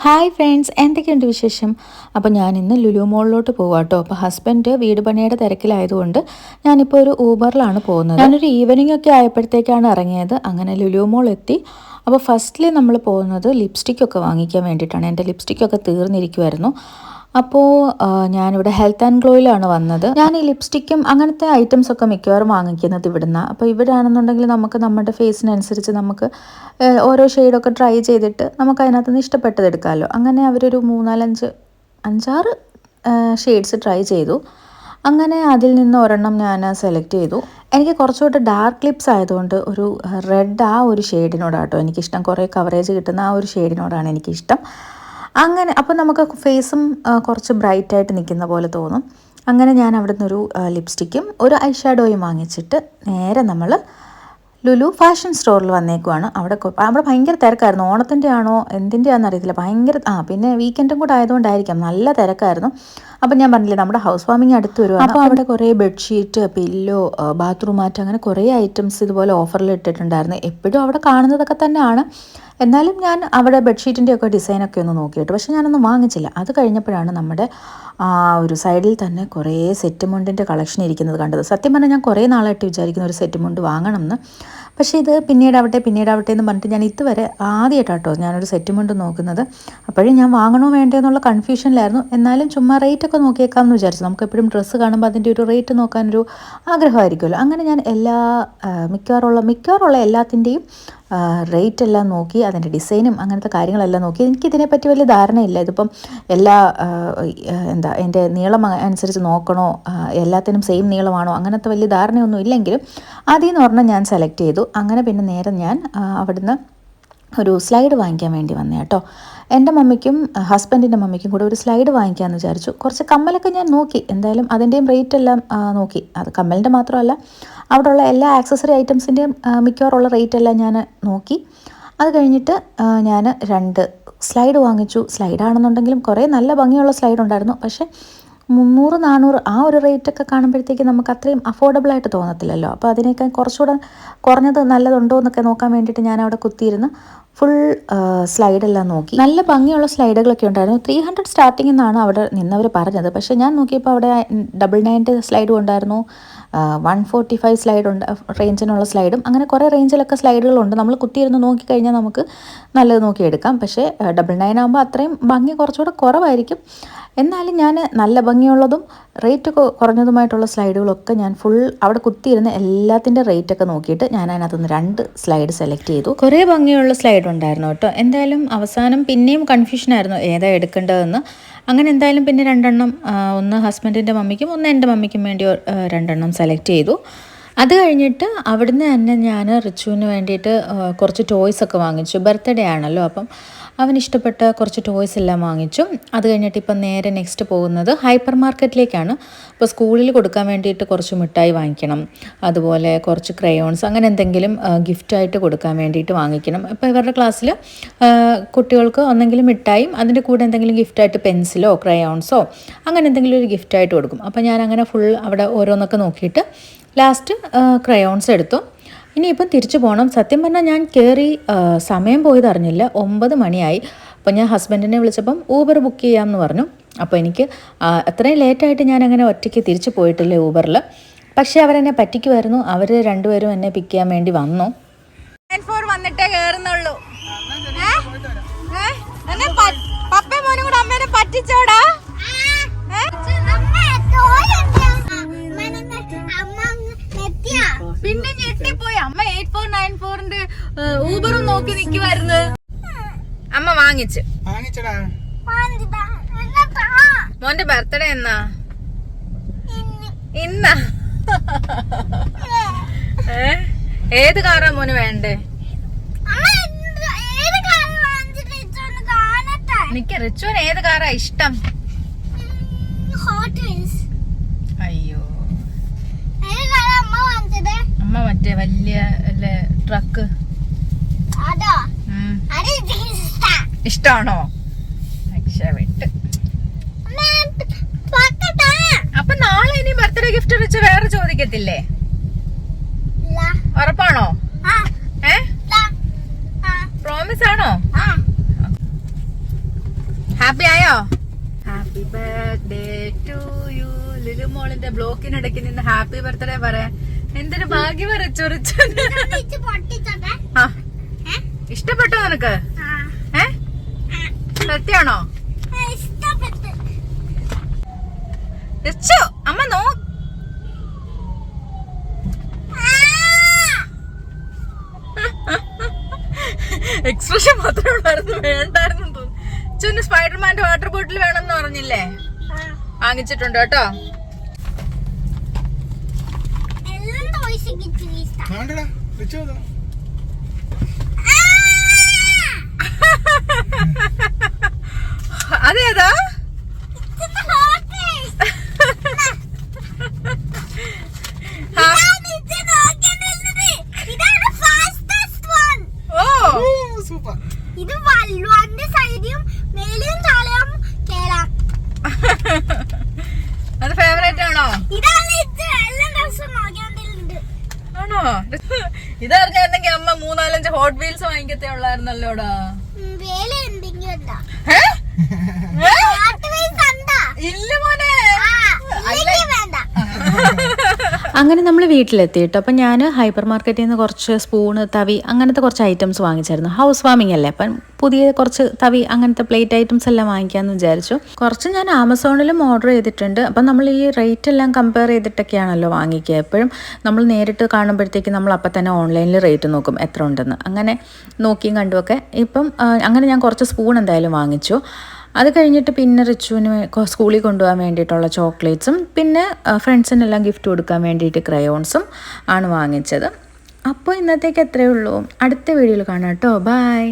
Hi friends, എന്തൊക്കെയുണ്ട് വിശേഷം? അപ്പോൾ ഞാനിന്ന് ലുലു മോളിലോട്ട് പോവാം കേട്ടോ. അപ്പോൾ ഹസ്ബൻഡ് വീട് പണിയുടെ തിരക്കിലായതുകൊണ്ട് ഞാനിപ്പോൾ ഒരു ഊബറിലാണ് പോകുന്നത്. ഞാനൊരു ഈവനിങ് ഒക്കെ ആയപ്പോഴത്തേക്കാണ് ഇറങ്ങിയത്. അങ്ങനെ ലുലു മോൾ എത്തി. അപ്പോൾ ഫസ്റ്റിൽ നമ്മൾ പോകുന്നത് ലിപ്സ്റ്റിക്കൊക്കെ വാങ്ങിക്കാൻ വേണ്ടിയിട്ടാണ്. എൻ്റെ ലിപ്സ്റ്റിക്കൊക്കെ തീർന്നിരിക്കുമായിരുന്നു. അപ്പോൾ ഞാനിവിടെ ഹെൽത്ത് ആൻഡ് ഗ്ലോയിലാണ് വന്നത്. ഞാൻ ഈ ലിപ്സ്റ്റിക്കും അങ്ങനത്തെ ഐറ്റംസൊക്കെ മിക്കവാറും വാങ്ങിക്കുന്നത് ഇവിടുന്ന്. അപ്പോൾ ഇവിടെ ആണെന്നുണ്ടെങ്കിൽ നമുക്ക് നമ്മുടെ ഫേസിനനുസരിച്ച് നമുക്ക് ഓരോ ഷെയ്ഡൊക്കെ ട്രൈ ചെയ്തിട്ട് നമുക്ക് അതിനകത്തുനിന്ന് ഇഷ്ടപ്പെട്ടത് എടുക്കാമല്ലോ. അങ്ങനെ അവരൊരു 5-6 ഷെയ്ഡ്സ് ട്രൈ ചെയ്തു. അങ്ങനെ അതിൽ നിന്ന് ഒരെണ്ണം ഞാൻ സെലക്ട് ചെയ്തു. എനിക്ക് കുറച്ചുകൂടെ ഡാർക്ക് ലിപ്സ് ആയതുകൊണ്ട് ഒരു റെഡ് ആ ഒരു ഷെയ്ഡിനോടാട്ടോ എനിക്കിഷ്ടം. കുറേ കവറേജ് കിട്ടുന്ന ആ ഒരു ഷെയ്ഡിനോടാണ് എനിക്കിഷ്ടം. അങ്ങനെ അപ്പോൾ നമുക്ക് ഫേസും കുറച്ച് ബ്രൈറ്റായിട്ട് നിൽക്കുന്ന പോലെ തോന്നും. അങ്ങനെ ഞാൻ അവിടെ നിന്നൊരു ലിപ്സ്റ്റിക്കും ഒരു ഐ ഷാഡോയും വാങ്ങിച്ചിട്ട് നേരെ നമ്മൾ ലുലു ഫാഷൻ സ്റ്റോറിൽ വന്നേക്കുവാണ്. അവിടെ ഭയങ്കര തിരക്കായിരുന്നു. ഓണത്തിൻ്റെ ആണോ എന്തിൻ്റെ ആണെന്ന് അറിയത്തില്ല. പിന്നെ വീക്കെൻഡും കൂടെ ആയതുകൊണ്ടായിരിക്കാം, നല്ല തിരക്കായിരുന്നു. അപ്പം ഞാൻ പറഞ്ഞില്ലേ, നമ്മുടെ ഹൗസ് വാമിങ് അടുത്ത് വരുവാണ്. അപ്പോൾ അവിടെ കുറേ ബെഡ്ഷീറ്റ്, പില്ലോ, ബാത്റൂം മാറ്റ്, അങ്ങനെ കുറേ ഐറ്റംസ് ഇതുപോലെ ഓഫറിൽ ഇട്ടിട്ടുണ്ടായിരുന്നു. എപ്പോഴും അവിടെ കാണുന്നതൊക്കെ തന്നെയാണ്. എന്നാലും ഞാൻ അവിടെ ബെഡ്ഷീറ്റിൻ്റെ ഒക്കെ ഡിസൈനൊക്കെ ഒന്ന് നോക്കിയിട്ട്, പക്ഷേ ഞാനൊന്നും വാങ്ങിച്ചില്ല. അത് കഴിഞ്ഞപ്പോഴാണ് നമ്മുടെ ഒരു സൈഡിൽ തന്നെ കുറേ സെറ്റ് മുണ്ടിൻ്റെ കളക്ഷൻ ഇരിക്കുന്നത് കണ്ടത്. സത്യം പറഞ്ഞാൽ ഞാൻ കുറേ നാളായിട്ട് വിചാരിക്കുന്ന ഒരു സെറ്റ് മുണ്ട് വാങ്ങണം എന്ന്. പക്ഷേ ഇത് പിന്നീടാവട്ടെ എന്ന് പറഞ്ഞിട്ട് ഞാൻ ഇതുവരെ ആദ്യമായിട്ടാട്ടോ ഞാനൊരു സെറ്റ് മുണ്ട് നോക്കുന്നത്. അപ്പോഴും ഞാൻ വാങ്ങണോ വേണ്ടോ എന്നുള്ള കൺഫ്യൂഷനിലായിരുന്നു. എന്നാലും ചുമ്മാ റേറ്റൊക്കെ നോക്കിയേക്കാമെന്ന് വിചാരിച്ചു. നമുക്ക് എപ്പോഴും ഡ്രസ്സ് കാണുമ്പോൾ അതിൻ്റെ ഒരു റേറ്റ് നോക്കാനൊരു ആഗ്രഹമായിരിക്കുമല്ലോ. അങ്ങനെ ഞാൻ മിക്കവാറുള്ള എല്ലാത്തിൻ്റെയും റേറ്റ് എല്ലാം നോക്കി, അതിൻ്റെ ഡിസൈനും അങ്ങനത്തെ കാര്യങ്ങളെല്ലാം നോക്കി. എനിക്കിതിനെപ്പറ്റി വലിയ ധാരണയില്ല. ഇതിപ്പം എൻ്റെ നീളം അനുസരിച്ച് നോക്കണോ, എല്ലാത്തിനും സെയിം നീളമാണോ, അങ്ങനത്തെ വലിയ ധാരണയൊന്നും ഇല്ലെങ്കിലും അതിൽ നിന്ന് ഒരെണ്ണം ഞാൻ സെലക്ട് ചെയ്തു. അങ്ങനെ പിന്നെ നേരെ ഞാൻ അവിടുന്ന് ഒരു സ്ലൈഡ് വാങ്ങിക്കാൻ വേണ്ടി വന്നേ കേട്ടോ. എൻ്റെ മമ്മിക്കും ഹസ്ബൻഡിൻ്റെ മമ്മിക്കും കൂടെ ഒരു സ്ലൈഡ് വാങ്ങിക്കാമെന്ന് വിചാരിച്ചു. കുറച്ച് കമ്മലൊക്കെ ഞാൻ നോക്കി. എന്തായാലും അതിൻ്റെയും റേറ്റ് എല്ലാം നോക്കി. അത് കമ്മലിൻ്റെ മാത്രമല്ല, അവിടെയുള്ള എല്ലാ ആക്സസറി ഐറ്റംസിൻ്റെയും മിക്കവാറുള്ള റേറ്റ് എല്ലാം ഞാൻ നോക്കി. അത് കഴിഞ്ഞിട്ട് ഞാൻ 2 സ്ലൈഡ് വാങ്ങിച്ചു. സ്ലൈഡാണെന്നുണ്ടെങ്കിലും കുറേ നല്ല ഭംഗിയുള്ള സ്ലൈഡ് ഉണ്ടായിരുന്നു. പക്ഷേ 300-400 ആ ഒരു റേറ്റൊക്കെ കാണുമ്പോഴത്തേക്ക് നമുക്ക് അത്രയും അഫോർഡബിളായിട്ട് തോന്നത്തില്ലല്ലോ. അപ്പോൾ അതിനേക്കാൾ കുറച്ചുകൂടെ കുറഞ്ഞത് നല്ലതുണ്ടോ എന്നൊക്കെ നോക്കാൻ വേണ്ടിയിട്ട് ഞാൻ അവിടെ കുത്തിയിരുന്ന് ഫുൾ സ്ലൈഡെല്ലാം നോക്കി. നല്ല ഭംഗിയുള്ള സ്ലൈഡുകളൊക്കെ ഉണ്ടായിരുന്നു. 300 സ്റ്റാർട്ടിംഗ് എന്നാണ് അവിടെ നിന്നവർ പറഞ്ഞത്. പക്ഷേ ഞാൻ നോക്കിയപ്പോൾ അവിടെ 990 സ്ലൈഡും ഉണ്ടായിരുന്നു, 145 സ്ലൈഡ് റേഞ്ചിനുള്ള സ്ലൈഡും, അങ്ങനെ കുറേ റേഞ്ചിലൊക്കെ സ്ലൈഡുകളുണ്ട്. നമ്മൾ കുത്തിയിരുന്ന് നോക്കിക്കഴിഞ്ഞാൽ നമുക്ക് നല്ലത് നോക്കിയെടുക്കാം. പക്ഷേ 990 ആകുമ്പോൾ അത്രയും ഭംഗി കുറച്ചുകൂടെ കുറവായിരിക്കും. എന്നാലും ഞാൻ നല്ല ഭംഗിയുള്ളതും റേറ്റ് കുറഞ്ഞതുമായിട്ടുള്ള സ്ലൈഡുകളൊക്കെ ഞാൻ ഫുൾ അവിടെ കുത്തിയിരുന്ന് എല്ലാത്തിൻ്റെ റേറ്റൊക്കെ നോക്കിയിട്ട് ഞാൻ അതിനകത്തുനിന്ന് 2 സ്ലൈഡ് സെലക്ട് ചെയ്തു. കുറേ ഭംഗിയുള്ള സ്ലൈഡ് ഉണ്ടായിരുന്നു കേട്ടോ. എന്തായാലും അവസാനം പിന്നെയും കൺഫ്യൂഷനായിരുന്നു ഏതാ എടുക്കേണ്ടതെന്ന്. അങ്ങനെ എന്തായാലും പിന്നെ 2 എണ്ണം, ഒന്ന് ഹസ്ബൻഡിൻ്റെ മമ്മിക്കും ഒന്ന് എൻ്റെ മമ്മിക്കും വേണ്ടി 2 എണ്ണം സെലക്ട് ചെയ്തു. അത് കഴിഞ്ഞിട്ട് അവിടുന്ന് തന്നെ ഞാൻ റിച്ചുവിന് വേണ്ടിയിട്ട് കുറച്ച് ടോയ്സൊക്കെ വാങ്ങിച്ചു. ബർത്ത്ഡേ ആണല്ലോ, അപ്പം അവനിഷ്ടപ്പെട്ട കുറച്ച് ടോയ്സ് എല്ലാം വാങ്ങിച്ചു. അത് കഴിഞ്ഞിട്ട് ഇപ്പം നേരെ നെക്സ്റ്റ് പോകുന്നത് ഹൈപ്പർ മാർക്കറ്റിലേക്കാണ്. അപ്പോൾ സ്കൂളിൽ കൊടുക്കാൻ വേണ്ടിയിട്ട് കുറച്ച് മിഠായി വാങ്ങിക്കണം, അതുപോലെ കുറച്ച് ക്രയോൺസ്, അങ്ങനെ എന്തെങ്കിലും ഗിഫ്റ്റായിട്ട് കൊടുക്കാൻ വേണ്ടിയിട്ട് വാങ്ങിക്കണം. ഇപ്പോൾ ഇവരുടെ ക്ലാസ്സിൽ കുട്ടികൾക്ക് ഒന്നെങ്കിലും മിഠായും അതിൻ്റെ കൂടെ എന്തെങ്കിലും ഗിഫ്റ്റായിട്ട് പെൻസിലോ ക്രയോൺസോ അങ്ങനെ എന്തെങ്കിലും ഒരു ഗിഫ്റ്റായിട്ട് കൊടുക്കും. അപ്പോൾ ഞാൻ അങ്ങനെ ഫുൾ അവിടെ ഓരോന്നൊക്കെ നോക്കിയിട്ട് ലാസ്റ്റ് ക്രയോൺസ് എടുത്തു. ഇനിയിപ്പം തിരിച്ചു പോകണം. സത്യം പറഞ്ഞാൽ ഞാൻ കയറി സമയം പോയത് അറിഞ്ഞില്ല. 9 മണിയായി. അപ്പോൾ ഞാൻ ഹസ്ബൻഡിനെ വിളിച്ചപ്പം ഊബർ ബുക്ക് ചെയ്യാമെന്ന് പറഞ്ഞു. അപ്പോൾ എനിക്ക് അത്രയും ലേറ്റായിട്ട് ഞാൻ അങ്ങനെ ഒറ്റയ്ക്ക് തിരിച്ചു പോയിട്ടില്ല ഊബറിൽ. പക്ഷേ അവരെന്നെ പറ്റിക്കുമായിരുന്നു. അവർ രണ്ടുപേരും എന്നെ പിക്ക് ചെയ്യാൻ വേണ്ടി വന്നു. വന്നിട്ടേ കേറുന്നുള്ളൂ. പപ്പയും മോനും കൂടെ അമ്മേനെ പറ്റിച്ചോടാ. പിന്നെ ഞെട്ടിപ്പോയി. അമ്മ 8494-ന്റെ ഊബറും നോക്കി നിക്കുവായിരുന്നു. അമ്മ വാങ്ങിച്ചടാ. മോന്റെ ബർത്ത്ഡേ എന്നാ? ഇന്നാ? ഏത് കാറാ മോന് വേണ്ടേ? എനിക്ക് റിച്ചുവിന് ഏത് കാറാ ഇഷ്ടം? അയ്യോ, അമ്മ മറ്റേ വലിയ ട്രക്ക് ഇഷ്ടാണോ? രക്ഷപ്പെട്ട്. അപ്പൊ നാളെ ഇനി ബർത്ത്ഡേ ഗിഫ്റ്റ് വെച്ച് വേറെ ചോദിക്കത്തില്ലേ? ഉറപ്പാണോ? പ്രോമിസ് ആണോ? ഹാപ്പി ആയോ? Happy birthday to you. Lilu മോളിന്റെ ബ്ലോക്കിനിടയ്ക്ക് നിന്ന് ഹാപ്പി ബർത്ത്ഡേ പറയാൻ എന്തൊരു ഭാഗ്യം റിച്ചു. ഇഷ്ടപ്പെട്ടോ നിനക്ക്? സത്യാണോ? റിച്ചു അമ്മ നോ. എക്സ്പ്രഷൻ മാത്രമേ ഉള്ളായിരുന്നു, വേണ്ടായിരുന്നു തോന്നുന്നു. ചുന്ന് സ്പൈഡർമാന്റെ വാട്ടർ ബോട്ടിൽ വേണമെന്ന് പറഞ്ഞില്ലേ? വാങ്ങിച്ചിട്ടുണ്ട് കേട്ടോ. അതേതാ? ഇത് വല്ലുവാന്റെ സൈഡിയും മേലെയും താഴെയും കേറാം. അത് ഫേവറേറ്റ് ആണോ? ഇതാണ് എല്ലാ ദിവസവും നോക്കിക്കൊണ്ടിരുന്നത്. ആണോ? ഇതറിഞ്ഞായിരുന്നെങ്കിൽ അമ്മ 3-4 ഹോട്ട് വീൽസ് വാങ്ങിക്കത്തേ ഉള്ളായിരുന്നല്ലോടാ. വേല എന്തെങ്കിലും ഉണ്ടോ? ഇല്ല മോനെ, വേണ്ട. അങ്ങനെ നമ്മൾ വീട്ടിലെത്തി കേട്ടോ. അപ്പം ഞാൻ ഹൈപ്പർ മാർക്കറ്റിൽ നിന്ന് കുറച്ച് സ്പൂണ്, തവി, അങ്ങനത്തെ കുറച്ച് ഐറ്റംസ് വാങ്ങിച്ചായിരുന്നു. ഹൗസ് വാമിംഗ് അല്ലേ, അപ്പം പുതിയ കുറച്ച് തവി, അങ്ങനത്തെ പ്ലേറ്റ് ഐറ്റംസ് എല്ലാം വാങ്ങിക്കാമെന്ന് വിചാരിച്ചു. കുറച്ച് ഞാൻ ആമസോണിലും ഓർഡർ ചെയ്തിട്ടുണ്ട്. അപ്പം നമ്മൾ ഈ റേറ്റ് എല്ലാം കമ്പയർ ചെയ്തിട്ടൊക്കെയാണല്ലോ വാങ്ങിക്കുക. എപ്പോഴും നമ്മൾ നേരിട്ട് കാണുമ്പോഴത്തേക്ക് നമ്മൾ അപ്പം തന്നെ ഓൺലൈനിൽ റേറ്റ് നോക്കും എത്ര ഉണ്ടെന്ന്. അങ്ങനെ നോക്കിയും കണ്ടുമൊക്കെ ഇപ്പം അങ്ങനെ ഞാൻ കുറച്ച് സ്പൂൺ എന്തായാലും വാങ്ങിച്ചു. അത് കഴിഞ്ഞിട്ട് പിന്നെ റിച്ചുവിന് സ്കൂളിൽ കൊണ്ടുപോകാൻ വേണ്ടിയിട്ടുള്ള ചോക്ലേറ്റ്സും പിന്നെ ഫ്രണ്ട്സിനെല്ലാം ഗിഫ്റ്റ് കൊടുക്കാൻ വേണ്ടിയിട്ട് ക്രയോൺസും ആണ് വാങ്ങിച്ചത്. അപ്പോൾ ഇന്നത്തേക്ക് എത്രയേ ഉള്ളൂ. അടുത്ത വീഡിയോയിൽ കാണാം കേട്ടോ. ബൈ.